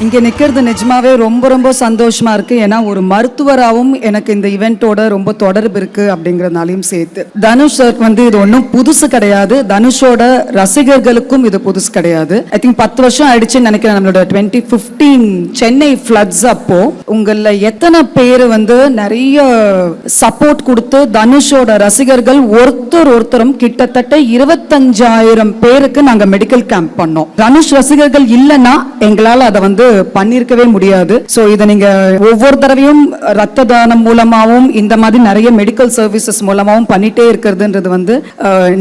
இங்கே நிற்கிறது நிஜமாவே ரொம்ப ரொம்ப சந்தோஷமா இருக்கு. ஏன்னா ஒரு மருத்துவராகவும் எனக்கு இந்த ஈவெண்ட்டோட ரொம்ப தொடர்பு இருக்கு அப்படிங்கிறதுனாலையும் சேர்த்து. தனுஷ் சார் இது ஒன்றும் புதுசு கிடையாது. தனுஷோட ரசிகர்களுக்கும் இது புதுசு கிடையாது. ஐ திங்க் 10 வருஷம் ஆயிடுச்சுன்னு நினைக்கிறேன். நம்மளோட 2015 சென்னை ஃப்ளட்ஸ் அப்போ உங்கள எத்தனை பேர் நிறைய சப்போர்ட் கொடுத்து தனுஷோட ரசிகர்கள் ஒருத்தரும் கிட்டத்தட்ட 25,000 பேருக்கு நாங்க மெடிக்கல் கேம்ப் பண்ணோம். தனுஷ் ரசிகர்கள் இல்லைன்னா எங்களால் அதை பண்ணிருக்கவே முடியாது. சோ இதை நீங்க ஒவ்வொரு தடவையும் ரத்த தானம் மூலமாவும் இந்த மாதிரி நிறைய மெடிக்கல் சர்வீசஸ் மூலமாவும் பண்ணிட்டே இருக்கிறதுன்றது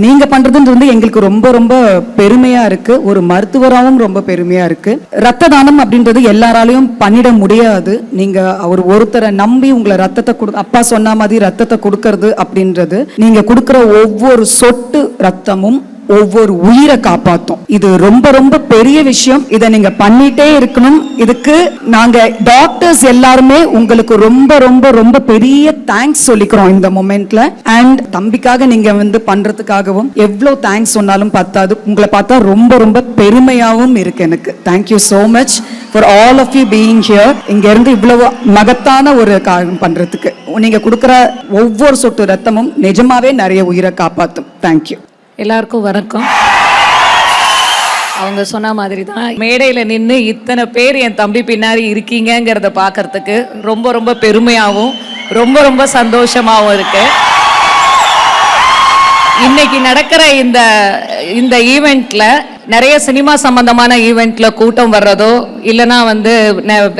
நீங்க பண்றதுன்றது எங்களுக்கு ரொம்ப ரொம்ப பெருமையா இருக்கு. ஒரு மருத்துவராகவும் ரொம்ப பெருமையா இருக்கு. ரத்த தானம் அப்படின்றது எல்லாராலையும் பண்ணிட முடியாது. நீங்க அவர் ஒருத்தரை நம்பி உங்களை ரத்தத்தை அப்பா சொன்ன மாதிரி ரத்தத்தை கொடுக்கறது அப்படின்றது நீங்க கொடுக்கிற ஒவ்வொரு சொட்டு ரத்தமும் ஒவ்வொரு உயிரை காப்பாத்தும். இது ரொம்ப ரொம்ப பெரிய விஷயம். இதை நீங்க பண்ணிட்டே இருக்கணும். இதுக்கு நாங்க டாக்டர்ஸ் எல்லாருமே உங்களுக்கு ரொம்ப ரொம்ப ரொம்ப பெரிய தேங்க்ஸ் சொல்லிக்கிறோம் இந்த மொமெண்ட்ல. அண்ட் தம்பிக்காக நீங்க பண்றதுக்காகவும் எவ்வளவு தேங்க்ஸ் சொன்னாலும் பத்தாது. உங்களை பார்த்தா ரொம்ப ரொம்ப பெருமையாகவும் இருக்கு எனக்கு. Thank you so much for all of you being here. இங்க இருந்து இவ்வளவு மகத்தான ஒரு காரியம் பண்றதுக்கு நீங்க கொடுக்கிற ஒவ்வொரு சொட்டு ரத்தமும் நிஜமாவே நிறைய உயிரை காப்பாத்தும். தேங்க்யூ. எல்லாருக்கும் வணக்கம். அவங்க சொன்ன மாதிரி தான் மேடையில் நின்று இத்தனை பேர் என் தம்பி பின்னாடி இருக்கீங்கிறத பார்க்கறதுக்கு ரொம்ப ரொம்ப பெருமையாகவும் ரொம்ப ரொம்ப சந்தோஷமாகவும் இருக்கு. இன்னைக்கு நடக்கிற இந்த ஈவெண்ட்ல நிறைய சினிமா சம்பந்தமான ஈவெண்ட்ல கூட்டம் வர்றதோ இல்லைன்னா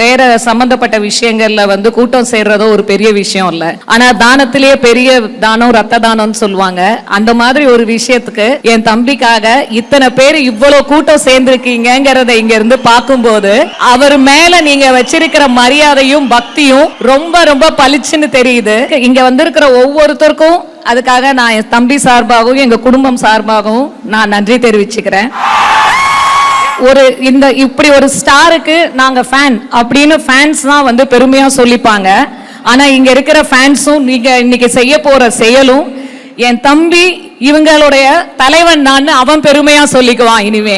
வேற சம்பந்தப்பட்ட விஷயங்கள்ல கூட்டம் சேர்றதோ ஒரு பெரிய விஷயம் இல்லை. ஆனா தானத்திலேயே பெரிய தானம் ரத்த தானம்னு சொல்லுவாங்க. அந்த மாதிரி ஒரு விஷயத்துக்கு என் தம்பிக்காக இத்தனை பேர் இவ்வளவு கூட்டம் சேர்ந்திருக்கீங்கிறத இங்க இருந்து பார்க்கும்போது அவர் மேல நீங்க வச்சிருக்கிற மரியாதையும் பக்தியும் ரொம்ப ரொம்ப பளிச்சுன்னு தெரியுது. இங்க வந்திருக்கிற ஒவ்வொருத்தருக்கும் அதுக்காக நான் என் தம்பி சார்பாகவும் எங்க குடும்பம் சார்பாகவும் நான் நன்றி தெரிவிச்சுக்கிறேன். இப்படி ஒரு ஸ்டாருக்கு நாங்க ஃபேன் அப்படின்னு ஃபேன்ஸ் தான் பெருமையா சொல்லிப்பாங்க. ஆனா இங்க இருக்கிற ஃபேன்ஸும் நீங்க இன்னைக்கு செய்ய போற செயலும் என் தம்பி இவங்களுடைய தலைவன் நான் அவன் பெருமையா சொல்லிக்குவான் இனிமே.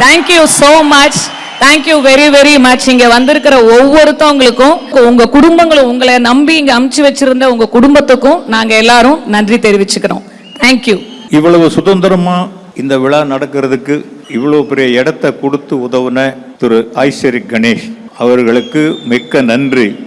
Thank you so much. Thank you very very much. இங்க வந்திருக்கிற ஒவ்வொருத்தவங்களுக்கும் உங்க குடும்பங்களும் உங்களை நம்பி இங்க அமுச்சு வச்சிருந்த உங்க குடும்பத்துக்கும் நாங்க எல்லாரும் நன்றி தெரிவிச்சுக்கிறோம். தேங்க்யூ. இவ்வளவு சுதந்திரமா இந்த விழா நடக்கிறதுக்கு இவ்வளவு பெரிய இடத்தை கொடுத்து உதவுன திரு ஐஸ்வரி கணேஷ் அவர்களுக்கு மிக்க நன்றி.